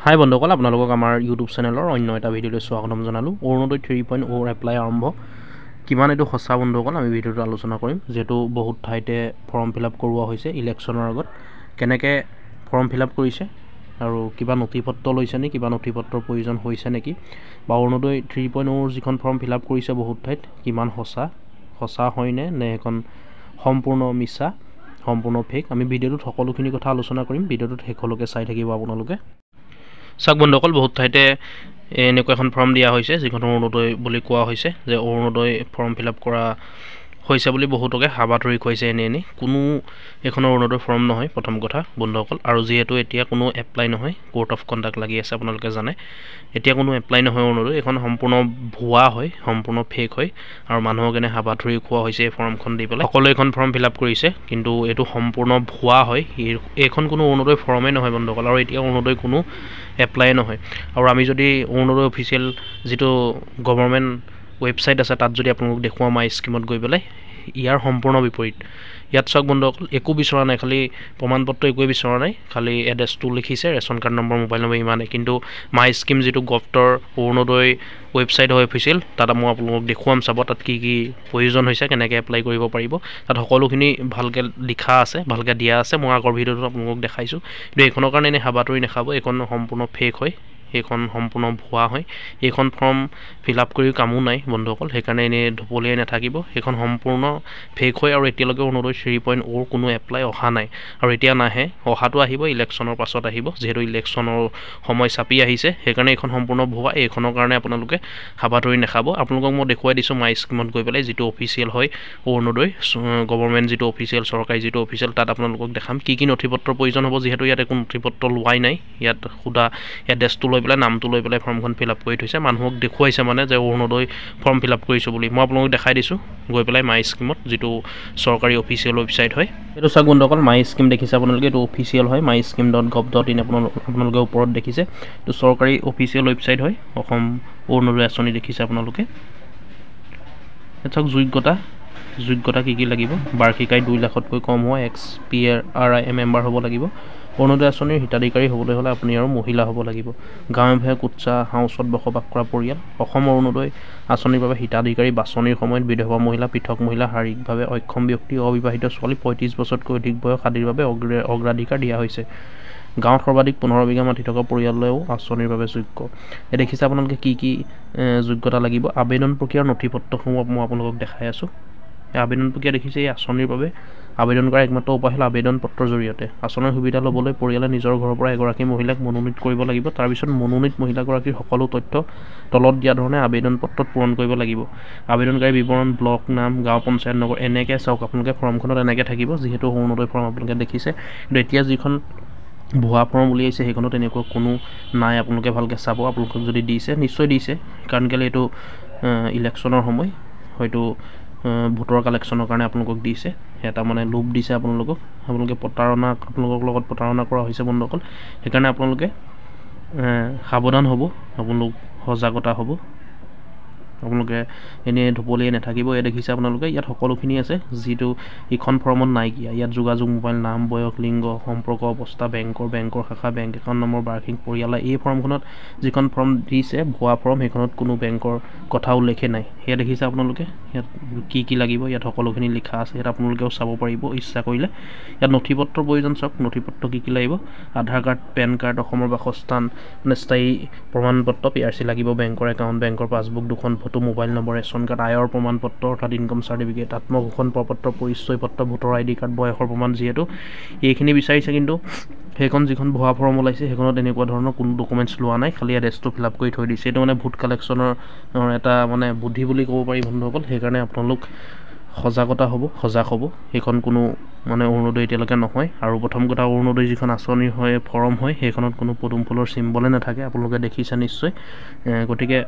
হাই বন্ধুসকল, আপোনালোকক আমাৰ ইউটিউব চেনেলৰ অন্য এটা ভিডিঅ'লৈ স্বাগতম জনালোঁ। অৰুণোদয় 3.0 এপ্লাই আৰম্ভ। কিমান এইটো সঁচা বন্ধুসকল আমি ভিডিঅ'টো আলোচনা কৰিম, যিহেতু বহুত ঠাইতে ফৰ্ম ফিল আপ কৰোৱা হৈছে ইলেকশ্যনৰ আগত। কেনেকৈ ফৰ্ম ফিল আপ কৰিছে আৰু কিবা নথিপত্ৰ লৈছে নেকি, কিবা নথিপত্ৰৰ প্ৰয়োজন হৈছে নেকি, বা অৰুণোদয় 3.0 যিখন ফৰ্ম ফিল আপ কৰিছে বহুত ঠাইত কিমান সঁচা হয়নে নে এখন সম্পূৰ্ণ মিছা, সম্পূৰ্ণ ফেক, আমি ভিডিঅ'টোত সকলোখিনি কথা আলোচনা কৰিম। ভিডিঅ'টোত শেষলৈকে চাই থাকিব আপোনালোকে। চাওক বন্ধুসকল, বহুত ঠাইতে এনেকুৱা এখন ফৰ্ম দিয়া হৈছে যিখন অৰুণোদয় বুলি কোৱা হৈছে, যে অৰুণোদয় ফৰ্ম ফিল আপ কৰা হৈছে বুলি বহুতকে হাবাথুৰি খুৱাইছে। এনেই কোনো এখন অৰুণোদয় ফৰ্ম নহয় প্ৰথম কথা বন্ধুসকল। আৰু যিহেতু এতিয়া কোনো এপ্লাই নহয়, কোড অফ কণ্ডাক্ট লাগি আছে আপোনালোকে জানে, এতিয়া কোনো এপ্লাই নহয় অৰুণোদয়, এখন সম্পূৰ্ণ ভুৱা হয়, সম্পূৰ্ণ ফেক হয়। আৰু মানুহক এনে হাবাথুৰি খোৱা হৈছে এই ফৰ্মখন দি পেলাই। সকলোৱে এখন ফৰ্ম ফিল আপ কৰিছে, কিন্তু এইটো সম্পূৰ্ণ ভুৱা হয়। এইখন কোনো অৰুণোদয় ফৰ্মেই নহয় বন্ধুসকল, আৰু এতিয়া অৰুণোদয় কোনো এপ্লাই নহয়। আৰু আমি যদি অৰুণোদয় অফিচিয়েল যিটো গভৰ্ণমেণ্ট ৱেবছাইট আছে তাত যদি আপোনালোক দেখুৱাওঁ মাই স্কিমত গৈ পেলাই, ইয়াৰ সম্পূৰ্ণ বিপৰীত। ইয়াত চাওক বন্ধুসকল, একো বিচৰা নাই, খালি প্ৰমাণপত্ৰ একোৱেই বিচৰা নাই, খালি এড্ৰেছটো লিখিছে, ration card number, mobile number, ইমানেই। কিন্তু মাই স্কিম যিটো গভটৰ অৰুণোদয় ৱেবছাইট হয় অফিচিয়েল, তাত মই আপোনালোকক দেখুৱাম, চাব তাত কি কি প্ৰয়োজন হৈছে, কেনেকৈ এপ্লাই কৰিব পাৰিব। তাত সকলোখিনি ভালকৈ লিখা আছে, ভালকৈ দিয়া আছে। মই আগৰ ভিডিঅ'টোত আপোনালোকক দেখাইছোঁ। কিন্তু এইখনৰ কাৰণে এনেই হাবাথুৰি নাখাব, এইখন সম্পূৰ্ণ ফেক হয়, এইখন সম্পূৰ্ণ ভুৱা হয়। এইখন ফৰ্ম ফিল আপ কৰি কামো নাই বন্ধুসকল, সেইকাৰণে এনেই ঢপলিয়াই নাথাকিব। সেইখন সম্পূৰ্ণ ফেক হয়, আৰু এতিয়ালৈকে অৰুণোদয় 3.0 কোনো এপ্লাই অহা নাই, আৰু এতিয়া নাহে। অহাটো আহিব ইলেকশ্যনৰ পাছত আহিব, যিহেতু ইলেকশ্যনৰ সময় চাপি আহিছে, সেইকাৰণে এইখন সম্পূৰ্ণ ভুৱা। এইখনৰ কাৰণে আপোনালোকে হাবাথুৰি নাখাব। আপোনালোকক মই দেখুৱাই দিছোঁ মাই স্কিমত গৈ পেলাই, যিটো অফিচিয়েল হয় অৰুণোদয় গভৰ্ণমেণ্ট যিটো অফিচিয়েল, চৰকাৰী যিটো অফিচিয়েল, তাত আপোনালোকক দেখাম কি কি নথিপত্ৰৰ প্ৰয়োজন হ'ব। যিহেতু ইয়াত একো নথিপত্ৰ লোৱাই নাই, ইয়াত সুধা এড্ৰেছটো লৈ পেলাই, নামটো লৈ পেলাই ফৰ্মখন ফিল আপ কৰি থৈছে। মানুহক দেখুৱাইছে মানে যে অৰুণোদয় ফৰ্ম ফিল আপ কৰিছোঁ বুলি। মই আপোনালোকক দেখাই দিছোঁ গৈ পেলাই মাই স্কিমত, যিটো চৰকাৰী অফিচিয়েল ৱেবছাইট হয়। এইটো চাওক বন্ধুসকল, মাই স্কিম দেখিছে আপোনালোকে, এইটো অফিচিয়েল হয়, myskim.gov.in আপোনালোকে ওপৰত দেখিছে। এইটো চৰকাৰী অফিচিয়েল ৱেবছাইট হয়, অসম অৰুণোদয় আঁচনি দেখিছে আপোনালোকে। ইয়াত চাওক যোগ্যতা কি কি লাগিব। বাৰ্ষিক আয় 2 লাখতকৈ কম হোৱা, XPRI মেম্বাৰ হ'ব লাগিব। অৰুণোদয় আঁচনিৰ হিতাধিকাৰী হ'বলৈ হ'লে আপুনি আৰু মহিলা হ'ব লাগিব। গাঁৱে ভূঞে কুৎসা হাউচত বসবাস কৰা পৰিয়াল। অসম অৰুণোদয় আঁচনিৰ বাবে হিতাধিকাৰী বাছনিৰ সময়ত বিধৱা মহিলা, পৃথক মহিলা, শাৰীৰিকভাৱে অক্ষম ব্যক্তি, অবিবাহিত ছোৱালী, 35 বছৰতকৈ অধিক বয়স আদিৰ বাবে অগ্ৰাধিকাৰ দিয়া হৈছে। গাঁৱত সৰ্বাধিক 15 বিঘা মাটি থকা পৰিয়ালেও আঁচনিৰ বাবে যোগ্য। এই দেখিছে আপোনালোকে কি কি যোগ্যতা লাগিব। আবেদন প্ৰক্ৰিয়াৰ নথিপত্ৰসমূহ মই আপোনালোকক দেখাই আছোঁ। এই আবেদন প্ৰক্ৰিয়া দেখিছে, এই আঁচনিৰ বাবে আবেদন কৰাৰ একমাত্ৰ উপায় হ'ল আবেদন পত্ৰৰ জৰিয়তে। আঁচনিৰ সুবিধা ল'বলৈ পৰিয়ালে নিজৰ ঘৰৰ পৰা এগৰাকী মহিলাক মনোনীত কৰিব লাগিব। তাৰপিছত মনোনীত মহিলাগৰাকীৰ সকলো তথ্য তলত দিয়া ধৰণে আবেদন পত্ৰত পূৰণ কৰিব লাগিব। আবেদনকাৰী বিৱৰণ, ব্লক নাম, গাঁও পঞ্চায়ত নগৰ, এনেকৈ চাওক আপোনালোকে ফৰ্মখনত এনেকৈ থাকিব। যিহেতু অৰুণোদয় ফৰ্ম আপোনালোকে দেখিছে, কিন্তু এতিয়া যিখন ভুৱা ফৰ্ম উলিয়াইছে সেইখনত এনেকুৱা কোনো নাই। আপোনালোকে ভালকৈ চাব, আপোনালোকক যদি দিছে নিশ্চয় দিছে, কাৰণ কেলৈ এইটো ইলেকশ্যনৰ সময়, হয়তো ভোটৰ কালেকশ্যনৰ কাৰণে আপোনালোকক দিছে। এটা মানে লোভ দিছে আপোনালোকক, আপোনালোকৰ লগত প্ৰতাৰণা কৰা হৈছে বন্ধুসকল। সেইকাৰণে আপোনালোকে সাৱধান হ'ব, আপোনালোক সজাগতা হ'ব, আপোনালোকে এনেই ঢপলিয়াই নাথাকিব। এই দেখিছে আপোনালোকে, ইয়াত সকলোখিনি আছে যিটো ইখন ফৰ্মত নাইকিয়া। ইয়াত যোগাযোগ, মোবাইল, নাম, বয়স, লিংগ, সম্পৰ্ক অৱস্থা, বেংকৰ শাখা, বেংক একাউণ্ট নম্বৰ, বাৰ্ষিক পৰিয়াল। এই ফৰ্মখনত যিখন ফৰ্ম দিছে ভুৱা ফৰ্ম, সেইখনত কোনো বেংকৰ কথা উল্লেখেই নাই। সেয়া দেখিছে আপোনালোকে, ইয়াত কি কি লাগিব, ইয়াত সকলোখিনি লিখা আছে। ইয়াত আপোনালোকেও চাব পাৰিব ইচ্ছা কৰিলে। ইয়াত নথিপত্ৰৰ প্ৰয়োজন, চাওক নথিপত্ৰ কি কি লাগিব। আধাৰ কাৰ্ড, পেন কাৰ্ড, অসমৰ বাসস্থান মানে স্থায়ী প্ৰমাণপত্ৰ, PRC লাগিব, বেংকৰ একাউণ্ট, বেংকৰ পাছবুক দুখন, photo, mobile number, ration card, আয়ৰ প্ৰমাণপত্ৰ অৰ্থাৎ ইনকম চাৰ্টিফিকেট, আত্মঘোষণ প্ৰপত্ৰ, পৰিচয় পত্ৰ, ভোটৰ ID কাৰ্ড, বয়সৰ প্ৰমাণ। যিহেতু এইখিনি বিচাৰিছে, কিন্তু সেইখন যিখন ভুৱা ফৰ্ম ওলাইছে সেইখনত এনেকুৱা ধৰণৰ কোনো ডকুমেণ্টছ লোৱা নাই, খালি এড্ৰেছটো ফিল আপ কৰি থৈ দিছে। এইটো মানে ভোট কালেকশ্যনৰ এটা মানে বুদ্ধি বুলি ক'ব পাৰি বন্ধুসকল। সেইকাৰণে আপোনালোক সজাগ হ'ব। সেইখন কোনো মানে অৰুণোদয় এতিয়ালৈকে নহয়। আৰু প্ৰথম কথা, অৰুণোদয় যিখন আঁচনি হয় ফৰ্ম হয়, সেইখনত কোনো পদুম ফুলৰ চিম্বলে নাথাকে, আপোনালোকে দেখিছে নিশ্চয়। গতিকে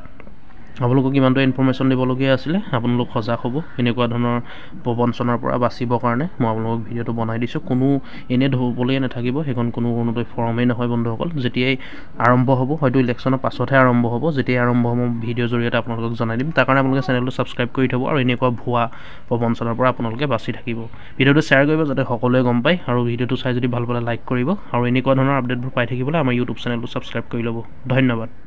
আপোনালোকক ইমানটো ইনফৰ্মেশ্যন দিবলগীয়া আছিলে। আপোনালোক সজাগ হ'ব এনেকুৱা ধৰণৰ প্ৰবঞ্চনাৰ পৰা বাচিবৰ কাৰণে মই আপোনালোকক ভিডিঅ'টো বনাই দিছোঁ। কোনো এনেই ধৰিবলৈ নাথাকিব, সেইখন কোনো অৰুণোদয় ফৰ্মেই নহয় বন্ধুসকল। যেতিয়াই আৰম্ভ হ'ব, হয়তো ইলেকশ্যনৰ পাছতহে আৰম্ভ হ'ব, যেতিয়াই আৰম্ভ হ'ব ভিডিঅ'ৰ জৰিয়তে আপোনালোকক জনাই দিম। তাৰ কাৰণে আপোনালোকে চেনেলটো ছাবস্ক্ৰাইব কৰি থ'ব আৰু এনেকুৱা ভুৱা প্ৰবঞ্চনাৰ পৰা আপোনালোকে বাচি থাকিব। ভিডিঅ'টো শ্বেয়াৰ কৰিব যাতে সকলোৱে গম পায়, আৰু ভিডিঅ'টো চাই যদি ভাল পালে লাইক কৰিব, আৰু এনেকুৱা ধৰণৰ আপডেটবোৰ পাই থাকিবলৈ আমাৰ ইউটিউব চেনেলটো ছাবস্ক্ৰাইব কৰি ল'ব। ধন্যবাদ।